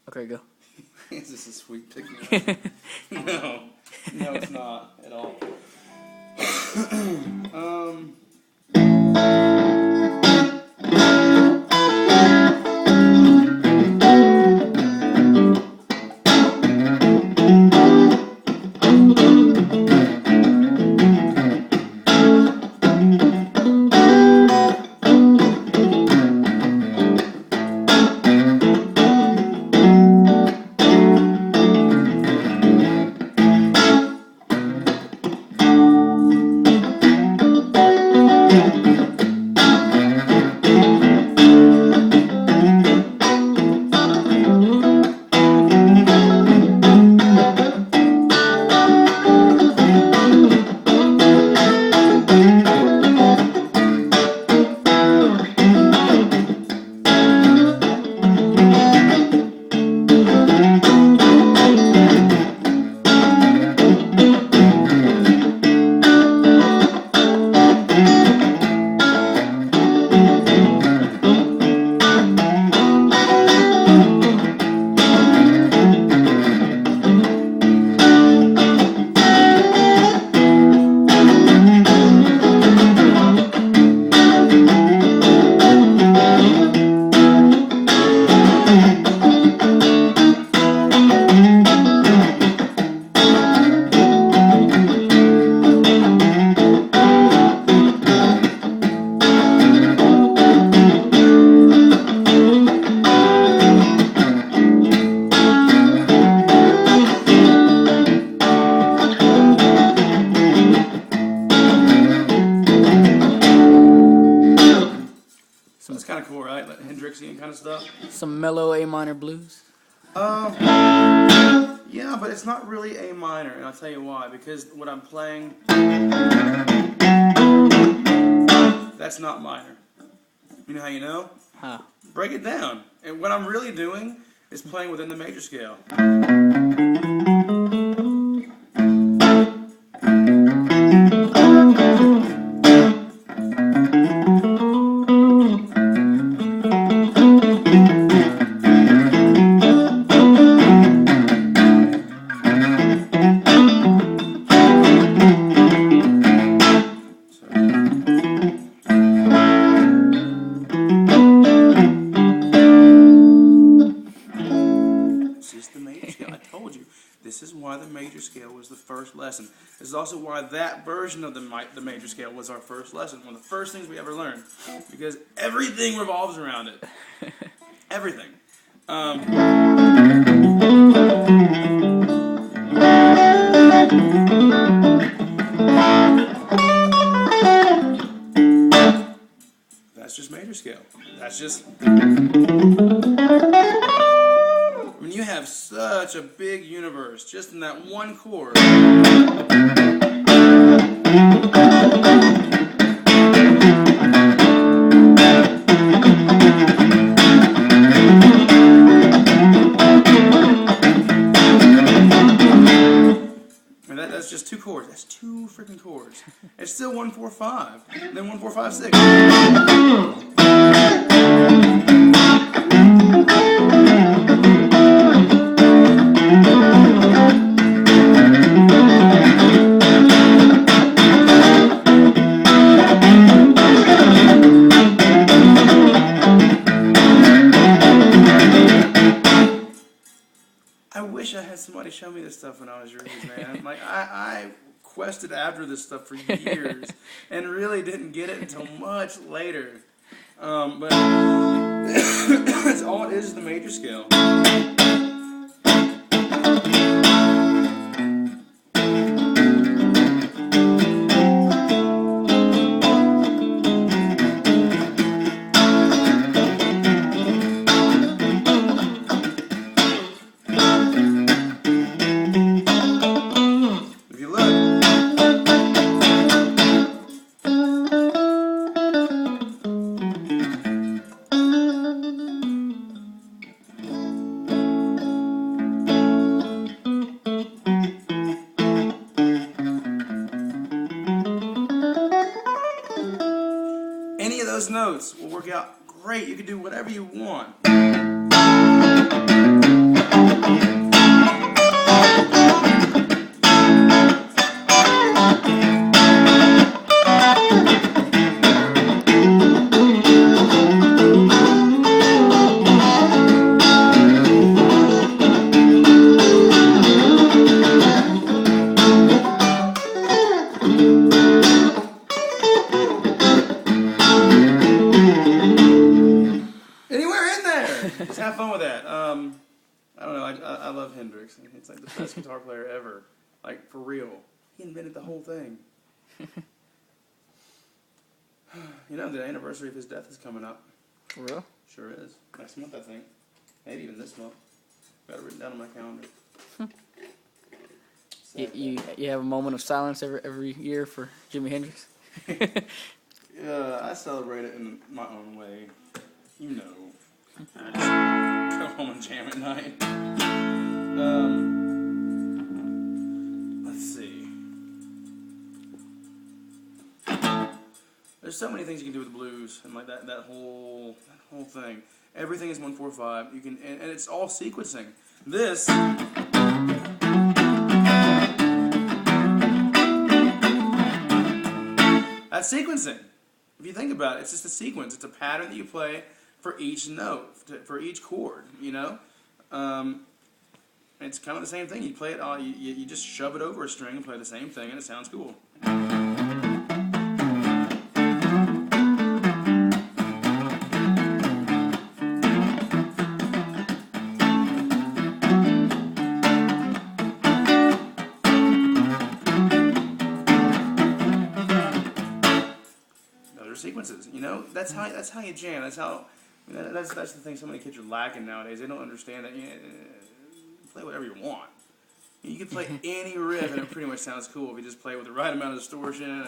Okay, go. Is this a sweet pick-me-up? No, it's not at all. That's kind of cool, right? Like Hendrixian kind of stuff. Some mellow A minor blues. Yeah, but it's not really A minor, and I'll tell you why. Because what I'm playing, that's not minor. You know how you know? Huh. Break it down. And what I'm really doing is playing within the major scale. I told you, this is why the major scale was the first lesson. This is also why that version of the major scale was our first lesson, one of the first things we ever learned, because everything revolves around it. Everything. That's just major scale. That's just... I mean, you have such a big universe just in that one chord. And that's just two chords. That's two freaking chords. It's still 1, 4, 5. And then 1, 4, 5, 6. I wish I had somebody show me this stuff when I was your age, man. Like, I quested after this stuff for years and really didn't get it until much later. But that's all it is the major scale. Any of those notes will work out great. You can do whatever you want. I don't know. I love Hendrix. It's like the best guitar player ever. Like, for real. He invented the whole thing. You know, the anniversary of his death is coming up. For real? Sure is. Next month, I think. Maybe even this month. Got it written down on my calendar. You have a moment of silence every year for Jimi Hendrix? I celebrate it in my own way. You know. I just go home and jam at night. Let's see. There's so many things you can do with the blues and like that whole thing. Everything is 1/4/5. You can and it's all sequencing. This that's sequencing. If you think about it, it's just a sequence. It's a pattern that you play for each note, for each chord, you know? It's kind of the same thing. You play it all, you just shove it over a string and play the same thing, and it sounds cool. Sequences, you know, that's how you jam. That's how that's the thing. So many kids are lacking nowadays. They don't understand that. Play whatever you want. You can play any riff and it pretty much sounds cool if you just play with the right amount of distortion.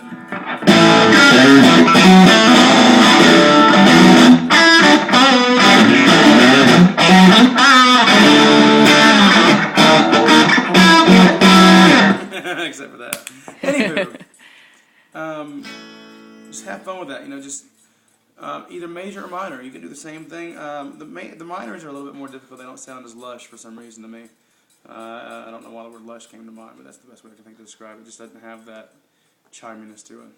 Except for that. Anywho. Just have fun with that, you know. Just either major or minor. You can do the same thing. The minors are a little bit more difficult. They don't sound as lush for some reason to me. I don't know why the word lush came to mind, but that's the best way I can think to describe it. It just doesn't have that chiminess to it.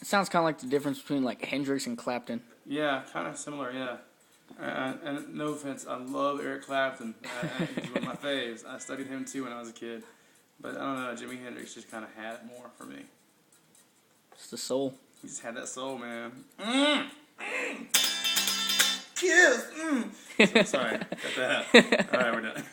It sounds kind of like the difference between like Hendrix and Clapton. Yeah, kind of similar, yeah. And no offense, I love Eric Clapton. He's one of my faves. I studied him too when I was a kid. But I don't know, Jimi Hendrix just kind of had it more for me. It's the soul. He just had that soul, man. Kiss! So, sorry, cut that out. All right, we're done.